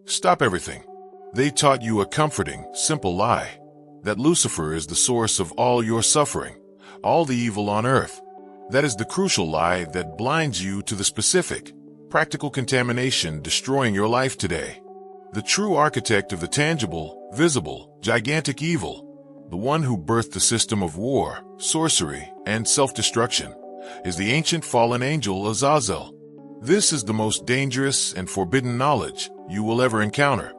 Stop everything. They taught you a comforting, simple lie. That Lucifer is the source of all your suffering, all the evil on earth. That is the crucial lie that blinds you to the specific, practical contamination destroying your life today. The true architect of the tangible, visible, gigantic evil, the one who birthed the system of war, sorcery, and self-destruction, is the ancient fallen angel Azazel. This is the most dangerous and forbidden knowledge you will ever encounter.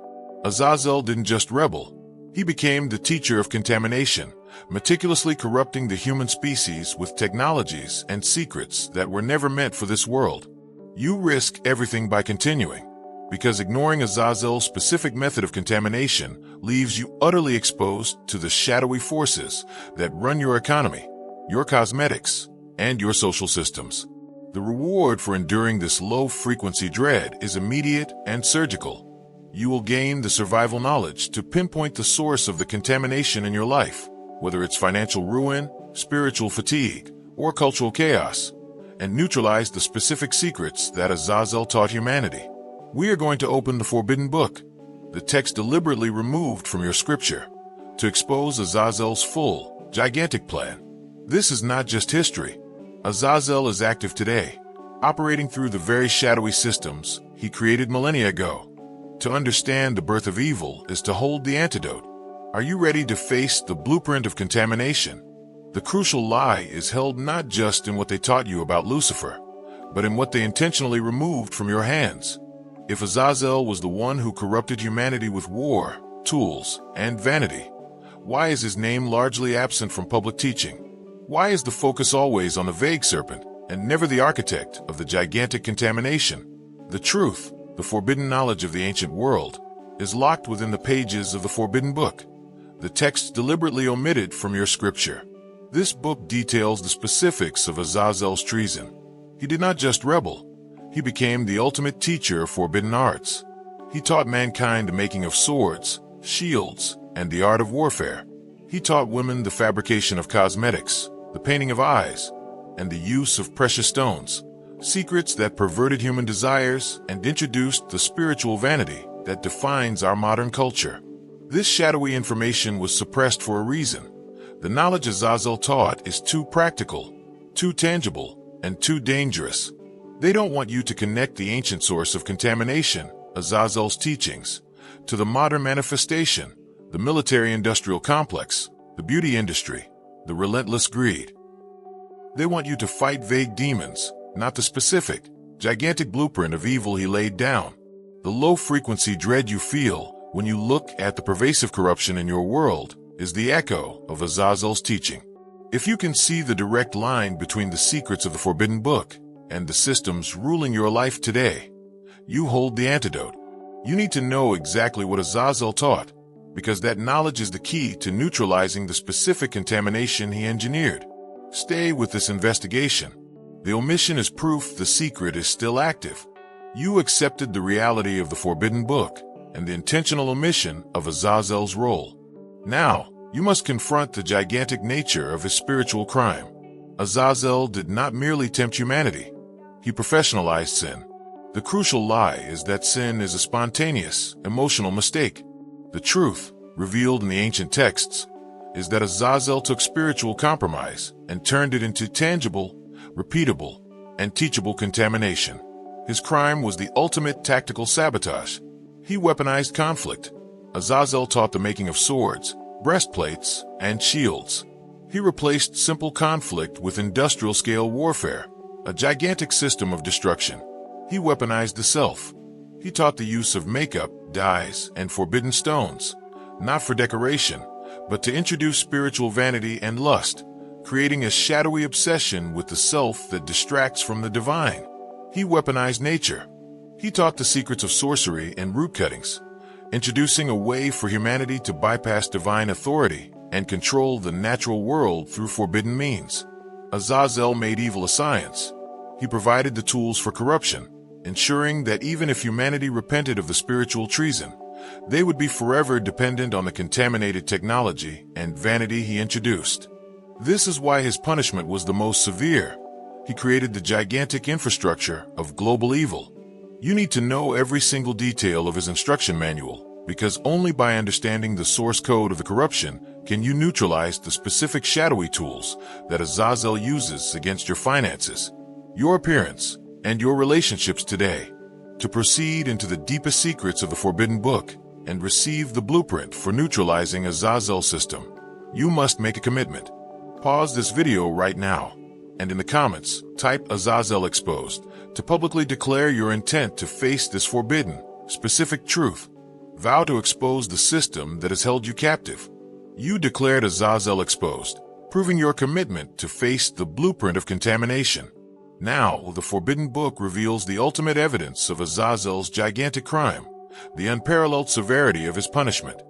Azazel didn't just rebel. He became the teacher of contamination, meticulously corrupting the human species with technologies and secrets that were never meant for this world. You risk everything by continuing, because ignoring Azazel's specific method of contamination leaves you utterly exposed to the shadowy forces that run your economy, your cosmetics, and your social systems. The reward for enduring this low-frequency dread is immediate and surgical. You will gain the survival knowledge to pinpoint the source of the contamination in your life, whether it's financial ruin, spiritual fatigue, or cultural chaos, and neutralize the specific secrets that Azazel taught humanity. We are going to open the forbidden book, the text deliberately removed from your scripture, to expose Azazel's full, gigantic plan. This is not just history. Azazel is active today, operating through the very shadowy systems he created millennia ago. To understand the birth of evil is to hold the antidote. Are you ready to face the blueprint of contamination? The crucial lie is held not just in what they taught you about Lucifer, but in what they intentionally removed from your hands. If Azazel was the one who corrupted humanity with war, tools, and vanity, why is his name largely absent from public teaching? Why is the focus always on the vague serpent and never the architect of the gigantic contamination? The truth, the forbidden knowledge of the ancient world, is locked within the pages of the forbidden book, the text deliberately omitted from your scripture. This book details the specifics of Azazel's treason. He did not just rebel. He became the ultimate teacher of forbidden arts. He taught mankind the making of swords, shields, and the art of warfare. He taught women the fabrication of cosmetics, the painting of eyes, and the use of precious stones, secrets that perverted human desires and introduced the spiritual vanity that defines our modern culture. This shadowy information was suppressed for a reason. The knowledge Azazel taught is too practical, too tangible, and too dangerous. They don't want you to connect the ancient source of contamination, Azazel's teachings, to the modern manifestation, the military-industrial complex, the beauty industry, the relentless greed. They want you to fight vague demons, not the specific, gigantic blueprint of evil he laid down. The low-frequency dread you feel when you look at the pervasive corruption in your world is the echo of Azazel's teaching. If you can see the direct line between the secrets of the forbidden book and the systems ruling your life today, you hold the antidote. You need to know exactly what Azazel taught, because that knowledge is the key to neutralizing the specific contamination he engineered. Stay with this investigation. The omission is proof the secret is still active. You accepted the reality of the forbidden book and the intentional omission of Azazel's role. Now, you must confront the gigantic nature of his spiritual crime. Azazel did not merely tempt humanity. He professionalized sin. The crucial lie is that sin is a spontaneous, emotional mistake. The truth, revealed in the ancient texts, is that Azazel took spiritual compromise and turned it into tangible, repeatable, and teachable contamination. His crime was the ultimate tactical sabotage. He weaponized conflict. Azazel taught the making of swords, breastplates, and shields. He replaced simple conflict with industrial-scale warfare, a gigantic system of destruction. He weaponized the self. He taught the use of makeup, dyes, and forbidden stones, not for decoration, but to introduce spiritual vanity and lust, creating a shadowy obsession with the self that distracts from the divine. He weaponized nature. He taught the secrets of sorcery and root cuttings, introducing a way for humanity to bypass divine authority and control the natural world through forbidden means. Azazel made evil a science. He provided the tools for corruption, ensuring that even if humanity repented of the spiritual treason, they would be forever dependent on the contaminated technology and vanity he introduced. This is why his punishment was the most severe. He created the gigantic infrastructure of global evil. You need to know every single detail of his instruction manual, because only by understanding the source code of the corruption can you neutralize the specific shadowy tools that Azazel uses against your finances, your appearance, and your relationships today. To proceed into the deepest secrets of the Forbidden Book and receive the blueprint for neutralizing Azazel's system, you must make a commitment. Pause this video right now, and in the comments, type Azazel Exposed to publicly declare your intent to face this forbidden, specific truth. Vow to expose the system that has held you captive. You declared Azazel Exposed, proving your commitment to face the blueprint of contamination. Now, the Forbidden Book reveals the ultimate evidence of Azazel's gigantic crime, the unparalleled severity of his punishment.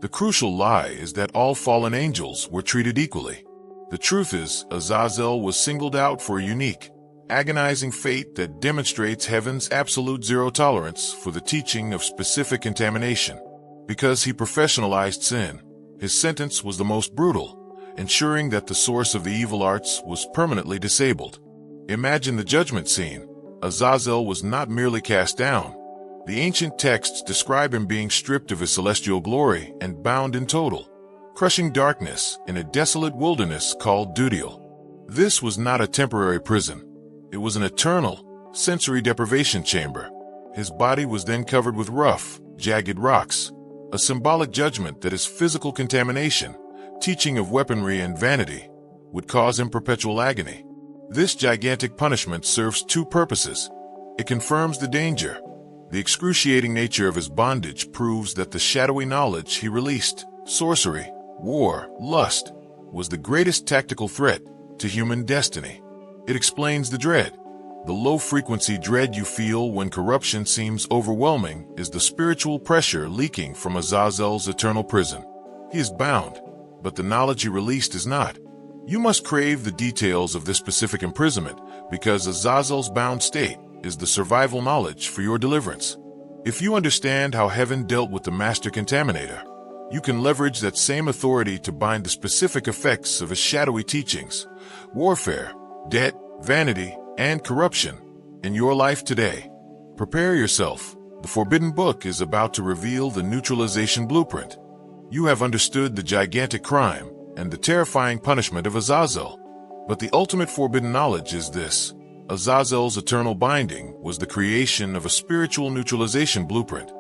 The crucial lie is that all fallen angels were treated equally. The truth is, Azazel was singled out for a unique, agonizing fate that demonstrates heaven's absolute zero tolerance for the teaching of specific contamination. Because he professionalized sin, his sentence was the most brutal, ensuring that the source of the evil arts was permanently disabled. Imagine the judgment scene. Azazel was not merely cast down. The ancient texts describe him being stripped of his celestial glory and bound in total, crushing darkness in a desolate wilderness called Dudiel. This was not a temporary prison. It was an eternal, sensory deprivation chamber. His body was then covered with rough, jagged rocks, a symbolic judgment that his physical contamination, teaching of weaponry and vanity, would cause him perpetual agony. This gigantic punishment serves two purposes. It confirms the danger. The excruciating nature of his bondage proves that the shadowy knowledge he released, sorcery, war, lust, was the greatest tactical threat to human destiny. It explains the dread. The low-frequency dread you feel when corruption seems overwhelming is the spiritual pressure leaking from Azazel's eternal prison. He is bound, but the knowledge he released is not. You must crave the details of this specific imprisonment, because Azazel's bound state is the survival knowledge for your deliverance. If you understand how heaven dealt with the master contaminator, you can leverage that same authority to bind the specific effects of his shadowy teachings, warfare, debt, vanity, and corruption in your life today. Prepare yourself. The Forbidden Book is about to reveal the neutralization blueprint. You have understood the gigantic crime and the terrifying punishment of Azazel. But the ultimate forbidden knowledge is this. Azazel's eternal binding was the creation of a spiritual neutralization blueprint,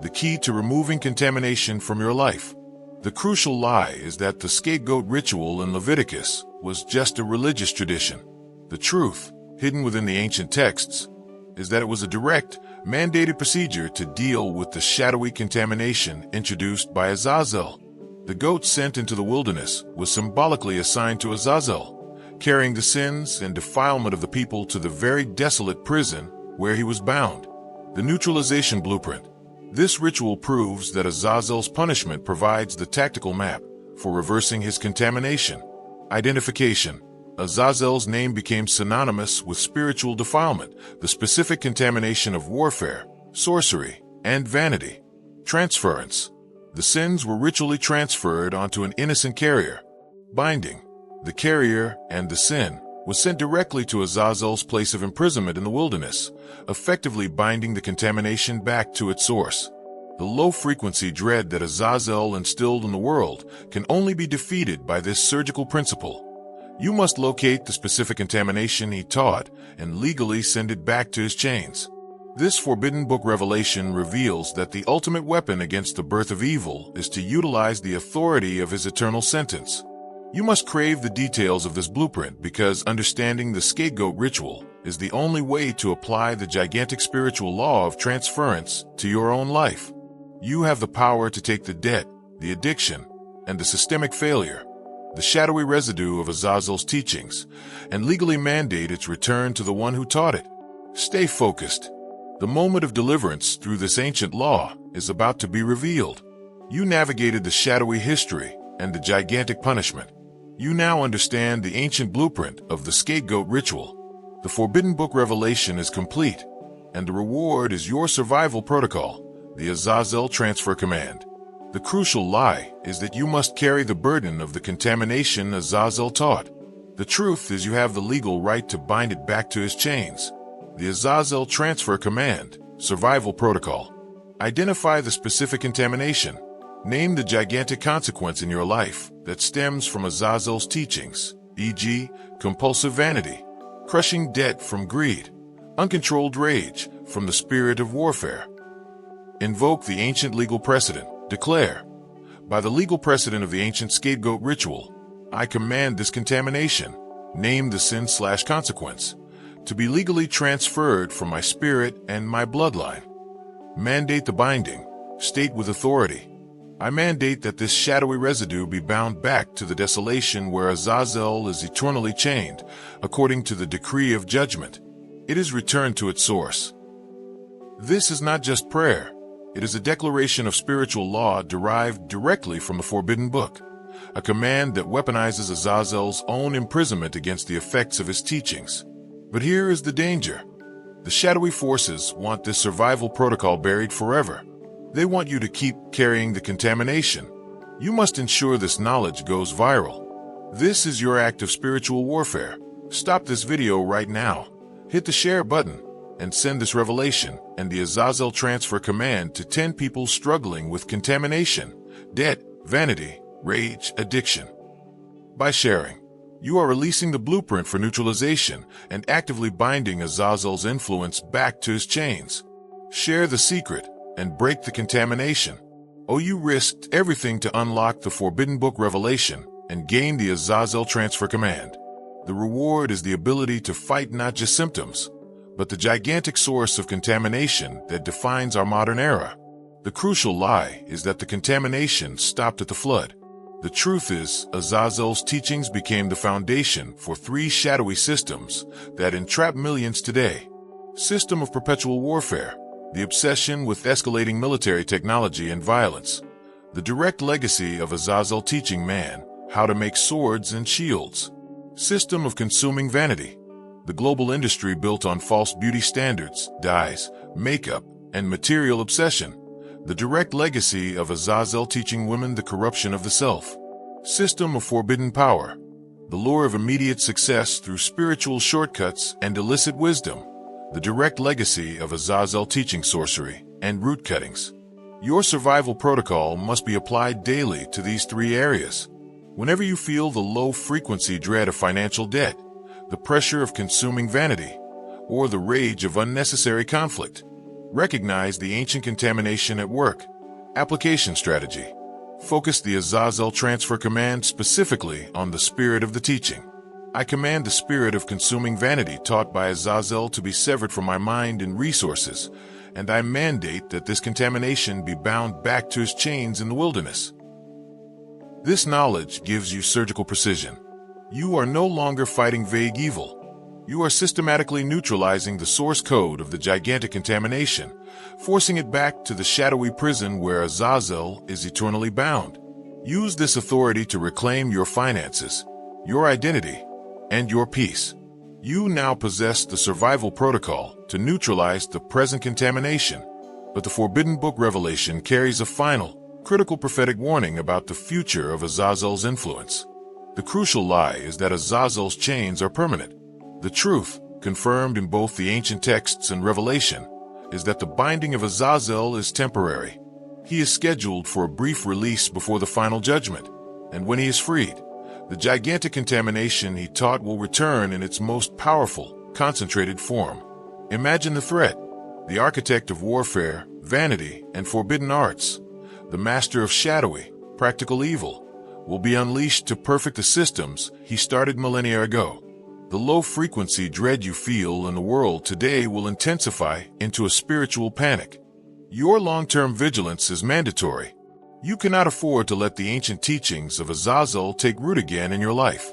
the key to removing contamination from your life. The crucial lie is that the scapegoat ritual in Leviticus was just a religious tradition. The truth, hidden within the ancient texts, is that it was a direct, mandated procedure to deal with the shadowy contamination introduced by Azazel. The goat sent into the wilderness was symbolically assigned to Azazel, carrying the sins and defilement of the people to the very desolate prison where he was bound. The neutralization blueprint. This ritual proves that Azazel's punishment provides the tactical map for reversing his contamination. Identification. Azazel's name became synonymous with spiritual defilement, the specific contamination of warfare, sorcery, and vanity. Transference. The sins were ritually transferred onto an innocent carrier. Binding. The carrier and the sin was sent directly to Azazel's place of imprisonment in the wilderness, effectively binding the contamination back to its source. The low-frequency dread that Azazel instilled in the world can only be defeated by this surgical principle. You must locate the specific contamination he taught and legally send it back to his chains. This Forbidden Book revelation reveals that the ultimate weapon against the birth of evil is to utilize the authority of his eternal sentence. You must crave the details of this blueprint because understanding the scapegoat ritual is the only way to apply the gigantic spiritual law of transference to your own life. You have the power to take the debt, the addiction, and the systemic failure, the shadowy residue of Azazel's teachings, and legally mandate its return to the one who taught it. Stay focused. The moment of deliverance through this ancient law is about to be revealed. You navigated the shadowy history and the gigantic punishment. You now understand the ancient blueprint of the scapegoat ritual. The Forbidden Book revelation is complete, and the reward is your survival protocol, the Azazel Transfer Command. The crucial lie is that you must carry the burden of the contamination Azazel taught. The truth is you have the legal right to bind it back to his chains. The Azazel Transfer Command Survival Protocol. Identify the specific contamination. Name the gigantic consequence in your life that stems from Azazel's teachings, e.g., compulsive vanity, crushing debt from greed, uncontrolled rage from the spirit of warfare. Invoke the ancient legal precedent. Declare, by the legal precedent of the ancient scapegoat ritual, I command this contamination, name the sin/consequence, to be legally transferred from my spirit and my bloodline. Mandate the binding. State with authority, I mandate that this shadowy residue be bound back to the desolation where Azazel is eternally chained, according to the decree of judgment. It is returned to its source. This is not just prayer. It is a declaration of spiritual law derived directly from the Forbidden Book, a command that weaponizes Azazel's own imprisonment against the effects of his teachings. But here is the danger. The shadowy forces want this survival protocol buried forever. They want you to keep carrying the contamination. You must ensure this knowledge goes viral. This is your act of spiritual warfare. Stop this video right now. Hit the share button and send this revelation and the Azazel Transfer Command to 10 people struggling with contamination, debt, vanity, rage, addiction. By sharing, you are releasing the blueprint for neutralization and actively binding Azazel's influence back to his chains. Share the secret and break the contamination. Oh, you risked everything to unlock the Forbidden Book revelation and gain the Azazel Transfer Command. The reward is the ability to fight not just symptoms, but the gigantic source of contamination that defines our modern era. The crucial lie is that the contamination stopped at the flood. The truth is, Azazel's teachings became the foundation for 3 shadowy systems that entrap millions today. System of perpetual warfare, the obsession with escalating military technology and violence. The direct legacy of Azazel teaching man how to make swords and shields. System of consuming vanity, the global industry built on false beauty standards, dyes, makeup, and material obsession. The direct legacy of Azazel teaching women the corruption of the self. System of forbidden power, the lure of immediate success through spiritual shortcuts and illicit wisdom. The direct legacy of Azazel teaching sorcery and root cuttings. Your survival protocol must be applied daily to these 3 areas. Whenever you feel the low-frequency dread of financial debt, the pressure of consuming vanity, or the rage of unnecessary conflict, recognize the ancient contamination at work. Application strategy. Focus the Azazel Transfer Command specifically on the spirit of the teaching. I command the spirit of consuming vanity taught by Azazel to be severed from my mind and resources, and I mandate that this contamination be bound back to his chains in the wilderness. This knowledge gives you surgical precision. You are no longer fighting vague evil. You are systematically neutralizing the source code of the gigantic contamination, forcing it back to the shadowy prison where Azazel is eternally bound. Use this authority to reclaim your finances, your identity, and your peace. You now possess the survival protocol to neutralize the present contamination, but the Forbidden Book revelation carries a final, critical prophetic warning about the future of Azazel's influence. The crucial lie is that Azazel's chains are permanent. The truth, confirmed in both the ancient texts and Revelation, is that the binding of Azazel is temporary. He is scheduled for a brief release before the final judgment, and when he is freed, the gigantic contamination he taught will return in its most powerful, concentrated form. Imagine the threat. The architect of warfare, vanity, and forbidden arts, the master of shadowy, practical evil, will be unleashed to perfect the systems he started millennia ago. The low-frequency dread you feel in the world today will intensify into a spiritual panic. Your long-term vigilance is mandatory. You cannot afford to let the ancient teachings of Azazel take root again in your life.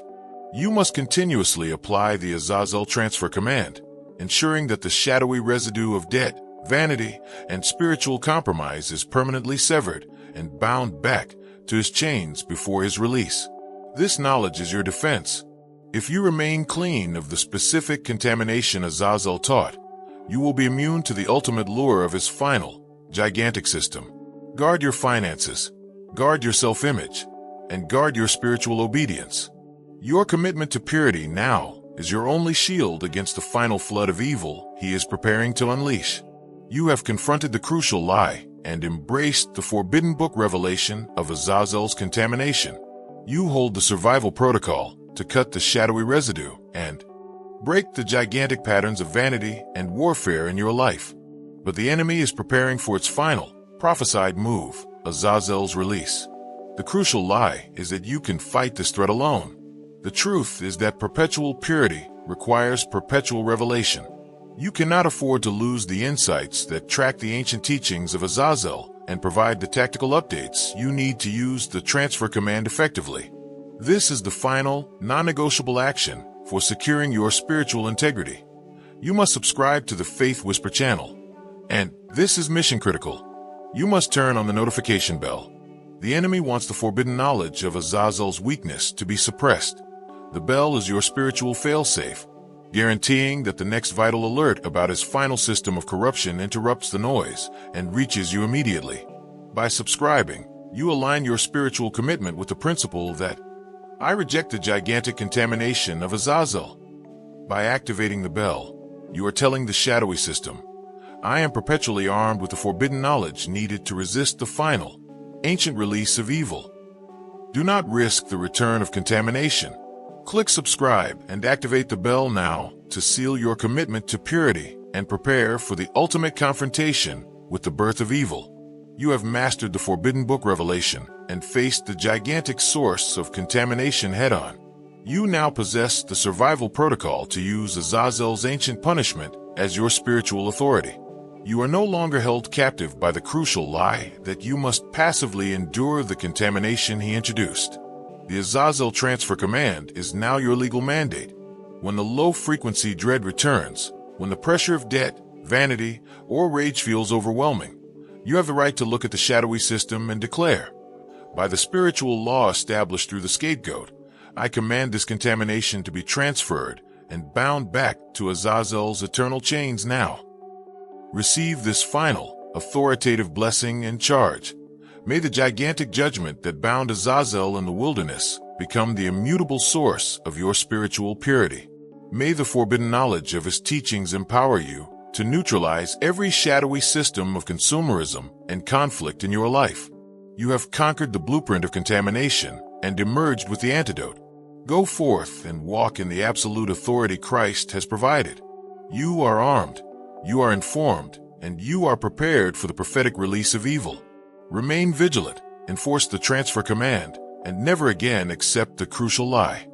You must continuously apply the Azazel Transfer Command, ensuring that the shadowy residue of debt, vanity, and spiritual compromise is permanently severed and bound back to his chains before his release. This knowledge is your defense. If you remain clean of the specific contamination Azazel taught, you will be immune to the ultimate lure of his final, gigantic system. Guard your finances, guard your self-image, and guard your spiritual obedience. Your commitment to purity now is your only shield against the final flood of evil he is preparing to unleash. You have confronted the crucial lie and embraced the forbidden book revelation of Azazel's contamination. You hold the survival protocol to cut the shadowy residue and break the gigantic patterns of vanity and warfare in your life. But the enemy is preparing for its final, prophesied move, Azazel's release. The crucial lie is that you can fight this threat alone. The truth is that perpetual purity requires perpetual revelation. You cannot afford to lose the insights that track the ancient teachings of Azazel and provide the tactical updates you need to use the transfer command effectively. This is the final, non-negotiable action for securing your spiritual integrity. You must subscribe to the Faith Whisper channel. And this is mission critical. You must turn on the notification bell. The enemy wants the forbidden knowledge of Azazel's weakness to be suppressed. The bell is your spiritual failsafe, guaranteeing that the next vital alert about his final system of corruption interrupts the noise and reaches you immediately. By subscribing, you align your spiritual commitment with the principle that I reject the gigantic contamination of Azazel. By activating the bell, you are telling the shadowy system, I am perpetually armed with the forbidden knowledge needed to resist the final, ancient release of evil. Do not risk the return of contamination. Click subscribe and activate the bell now to seal your commitment to purity and prepare for the ultimate confrontation with the birth of evil. You have mastered the forbidden book revelation and faced the gigantic source of contamination head-on. You now possess the survival protocol to use Azazel's ancient punishment as your spiritual authority. You are no longer held captive by the crucial lie that you must passively endure the contamination he introduced. The Azazel Transfer Command is now your legal mandate. When the low-frequency dread returns, when the pressure of debt, vanity, or rage feels overwhelming, you have the right to look at the shadowy system and declare, by the spiritual law established through the Scapegoat, I command this contamination to be transferred and bound back to Azazel's eternal chains now. Receive this final, authoritative blessing and charge. May the gigantic judgment that bound Azazel in the wilderness become the immutable source of your spiritual purity. May the forbidden knowledge of his teachings empower you to neutralize every shadowy system of consumerism and conflict in your life. You have conquered the blueprint of contamination and emerged with the antidote. Go forth and walk in the absolute authority Christ has provided. You are armed, you are informed, and you are prepared for the prophetic release of evil. Remain vigilant, enforce the transfer command, and never again accept the crucial lie.